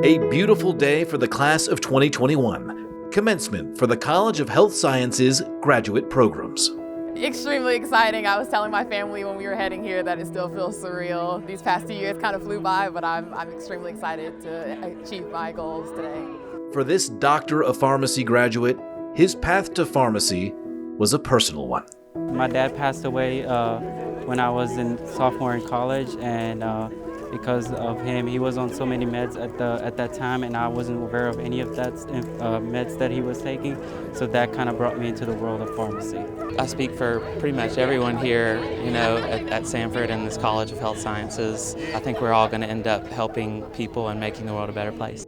A beautiful day for the class of 2021. Commencement for the College of Health Sciences graduate programs. Extremely exciting. I was telling my family when we were heading here that it still feels surreal. These past 2 years kind of flew by, but I'm extremely excited to achieve my goals today. For this Doctor of Pharmacy graduate, his path to pharmacy was a personal one. My dad passed away when I was in sophomore in college, and because of him, he was on so many meds at that time, and I wasn't aware of any of that meds that he was taking. So that kind of brought me into the world of pharmacy. I speak for pretty much everyone here, at Samford and this College of Health Sciences. I think we're all going to end up helping people and making the world a better place.